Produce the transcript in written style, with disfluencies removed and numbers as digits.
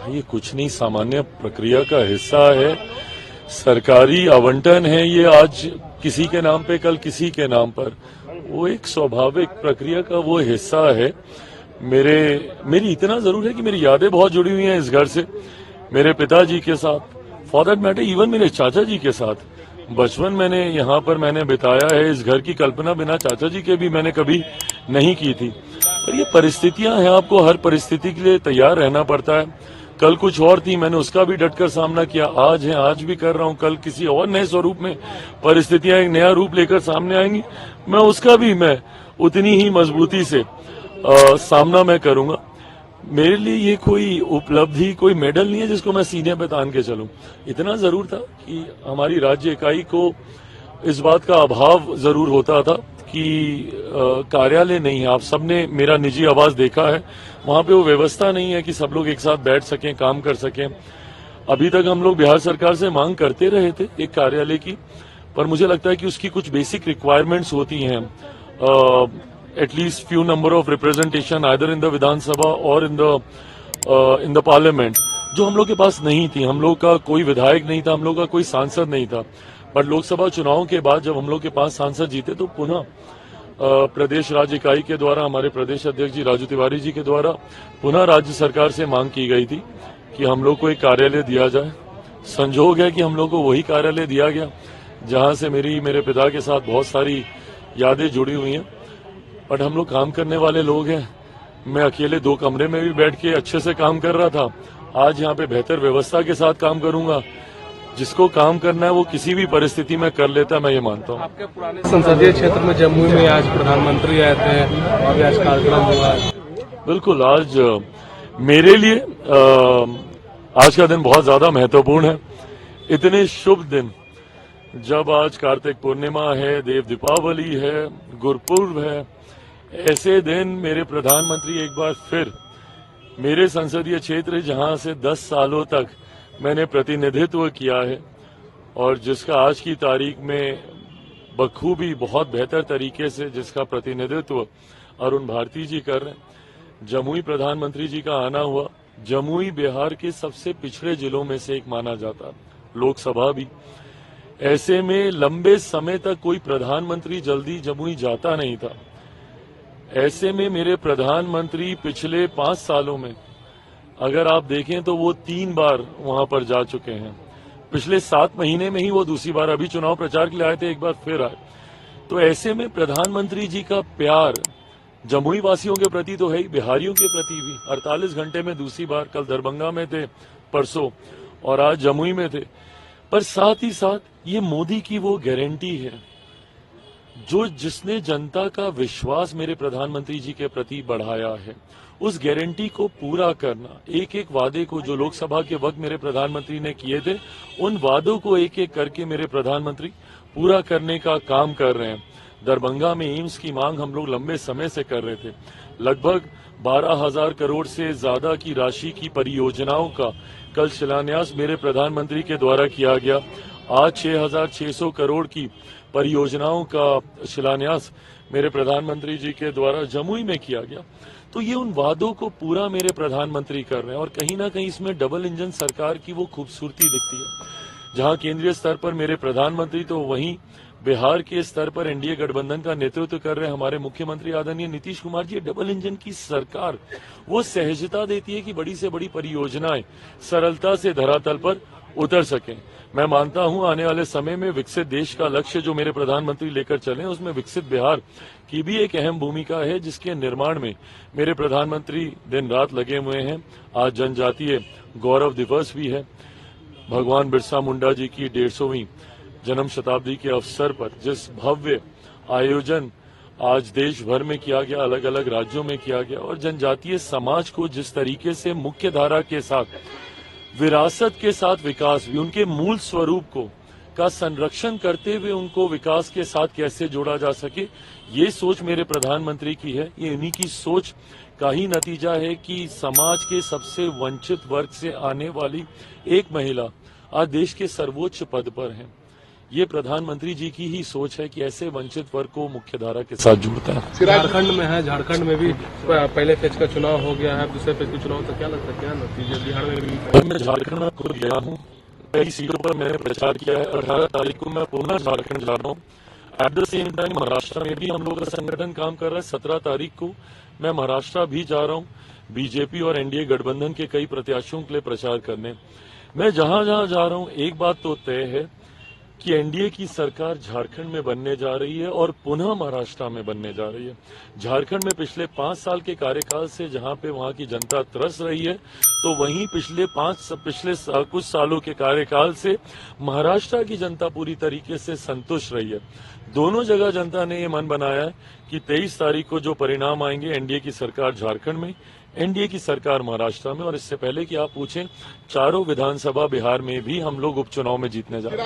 ये कुछ नहीं, सामान्य प्रक्रिया का हिस्सा है। सरकारी आवंटन है ये, आज किसी के नाम पे कल किसी के नाम पर, वो एक स्वाभाविक प्रक्रिया का वो हिस्सा है। मेरी इतना जरूर है कि मेरी यादें बहुत जुड़ी हुई हैं इस घर से, मेरे पिताजी के साथ, फॉर दैट मैटर इवन मेरे चाचा जी के साथ। बचपन मैंने यहाँ पर मैंने बिताया है, इस घर की कल्पना बिना चाचा जी के भी मैंने कभी नहीं की थी। पर ये परिस्थितियां हैं, आपको हर परिस्थिति के लिए तैयार रहना पड़ता है। कल कुछ और थी, मैंने उसका भी डटकर सामना किया, आज है, आज भी कर रहा हूं, कल किसी और नए स्वरूप में परिस्थितियां एक नया रूप लेकर सामने आएंगी, मैं उसका भी मैं उतनी ही मजबूती से सामना मैं करूंगा। मेरे लिए ये कोई उपलब्धि, कोई मेडल नहीं है जिसको मैं सीने पे तान के चलूं। इतना जरूर था कि हमारी राज्य इकाई को इस बात का अभाव जरूर होता था कि कार्यालय नहीं है। आप सबने मेरा निजी आवास देखा है, वहां पे वो व्यवस्था नहीं है कि सब लोग एक साथ बैठ सकें, काम कर सकें। अभी तक हम लोग बिहार सरकार से मांग करते रहे थे एक कार्यालय की, पर मुझे लगता है कि उसकी कुछ बेसिक रिक्वायरमेंट्स होती हैं, at least few number of representation either in the Vidhan Sabha और इन द पार्लियामेंट, जो हम लोग के पास नहीं थी। हम लोग का कोई विधायक नहीं था, हम लोग का कोई सांसद नहीं था। बट लोकसभा चुनाव के बाद जब हम लोग के पास सांसद जीते तो पुनः प्रदेश राज्य इकाई के द्वारा, हमारे प्रदेश अध्यक्ष जी राजू तिवारी जी के द्वारा पुनः राज्य सरकार से मांग की गई थी कि हम लोग को एक कार्यालय दिया जाए। संजोग है कि हम लोग को वही कार्यालय दिया गया जहां से मेरे पिता के साथ बहुत सारी यादें जुड़ी हुई हैं। बट हम लोग काम करने वाले लोग हैं, मैं अकेले 2 कमरे में भी बैठ के अच्छे से काम कर रहा था, आज यहाँ पे बेहतर व्यवस्था के साथ काम करूंगा। जिसको काम करना है वो किसी भी परिस्थिति में कर लेता है, मैं ये मानता हूँ। आपके पुराने संसदीय क्षेत्र में जम्मू में आज प्रधानमंत्री आए थे और आज कार्यक्रम हुआ। बिल्कुल, आज मेरे लिए आज का दिन बहुत ज्यादा महत्वपूर्ण है। इतने शुभ दिन, जब आज कार्तिक पूर्णिमा है, देव दीपावली है, गुरपुर्ब है, ऐसे दिन मेरे प्रधानमंत्री एक बार फिर मेरे संसदीय क्षेत्र, जहां से 10 सालों तक मैंने प्रतिनिधित्व किया है और जिसका आज की तारीख में बखूबी बहुत बेहतर तरीके से जिसका प्रतिनिधित्व अरुण भारती जी कर रहे हैं, जमुई प्रधानमंत्री जी का आना हुआ। जमुई बिहार के सबसे पिछड़े जिलों में से एक माना जाता, लोकसभा भी। ऐसे में लंबे समय तक कोई प्रधानमंत्री जल्दी जमुई जाता नहीं था। ऐसे में मेरे प्रधानमंत्री पिछले 5 सालों में अगर आप देखें तो वो 3 बार वहां पर जा चुके हैं। पिछले 7 महीने में ही वो दूसरी बार, अभी चुनाव प्रचार के लिए आए थे, एक बार फिर आए। तो ऐसे में प्रधानमंत्री जी का प्यार जमुई वासियों के प्रति तो है ही, बिहारियों के प्रति भी। 48 घंटे में दूसरी बार, कल दरभंगा में थे परसों और आज जमुई में थे। पर साथ ही साथ ये मोदी की वो गारंटी है जिसने जनता का विश्वास मेरे प्रधानमंत्री जी के प्रति बढ़ाया है, उस गारंटी को पूरा करना। एक एक वादे को जो लोकसभा के वक्त मेरे प्रधानमंत्री ने किए थे, उन वादों को एक एक करके मेरे प्रधानमंत्री पूरा करने का काम कर रहे हैं। दरभंगा में एम्स की मांग हम लोग लंबे समय से कर रहे थे। लगभग 12,000 करोड़ से ज्यादा की राशि की परियोजनाओं का कल शिलान्यास मेरे प्रधानमंत्री के द्वारा किया गया। आज 6,600 करोड़ की परियोजनाओं का शिलान्यास मेरे प्रधानमंत्री जी के द्वारा जमुई में किया गया। तो ये उन वादों को पूरा मेरे प्रधानमंत्री कर रहे हैं और कहीं ना कहीं इसमें डबल इंजन सरकार की वो खूबसूरती दिखती है। जहां केंद्रीय स्तर पर मेरे प्रधानमंत्री, तो वहीं बिहार के स्तर पर एनडीए गठबंधन का नेतृत्व कर रहे हैं हमारे मुख्यमंत्री आदरणीय नीतीश कुमार जी। डबल इंजन की सरकार वो सहजता देती है कि बड़ी से बड़ी परियोजनाएं सरलता से धरातल पर उतर सकें। मैं मानता हूं आने वाले समय में विकसित देश का लक्ष्य जो मेरे प्रधानमंत्री लेकर चले, उसमें विकसित बिहार की भी एक अहम भूमिका है, जिसके निर्माण में मेरे प्रधानमंत्री दिन रात लगे हुए हैं। आज जनजातीय गौरव दिवस भी है। भगवान बिरसा मुंडा जी की 150वीं जन्म शताब्दी के अवसर पर जिस भव्य आयोजन आज देश भर में किया गया, अलग अलग राज्यों में किया गया, और जनजातीय समाज को जिस तरीके से मुख्य धारा के साथ, विरासत के साथ विकास भी, उनके मूल स्वरूप का संरक्षण करते हुए उनको विकास के साथ कैसे जोड़ा जा सके, ये सोच मेरे प्रधानमंत्री की है। ये इन्हीं की सोच का ही नतीजा है कि समाज के सबसे वंचित वर्ग से आने वाली एक महिला आज देश के सर्वोच्च पद पर है। ये प्रधानमंत्री जी की ही सोच है कि ऐसे वंचित वर्ग को मुख्य धारा के साथ जोड़ता है। झारखंड में है, झारखंड में भी पहले फेज का चुनाव हो गया है, दूसरे फेज का चुनाव, तो क्या लगता है क्या नतीजे बिहार में भी? मैं झारखंड में खुद गया हूँ, कई सीटों पर मैंने प्रचार किया है। 18 तारीख को मैं पुनः झारखंड जा रहा हूँ। At the same time Maharashtra में भी हम लोग का संगठन काम कर रहा है। 17 तारीख को मैं महाराष्ट्र भी जा रहा हूँ, बीजेपी और एनडीए गठबंधन के कई प्रत्याशियों के लिए प्रचार करने। मैं जहां जहां जा रहा हूं, एक बात तो तय है कि एनडीए की सरकार झारखंड में बनने जा रही है और पुनः महाराष्ट्र में बनने जा रही है। झारखंड में पिछले 5 साल के कार्यकाल से जहां पे वहां की जनता त्रस रही है, तो वहीं पिछले कुछ सालों के कार्यकाल से महाराष्ट्र की जनता पूरी तरीके से संतुष्ट रही है। दोनों जगह जनता ने ये मन बनाया है कि 23 तारीख को जो परिणाम आएंगे, एनडीए की सरकार झारखंड में, एनडीए की सरकार महाराष्ट्र में, और इससे पहले कि आप पूछें, चारों विधानसभा बिहार में भी हम लोग उपचुनाव में जीतने जा रहे हैं।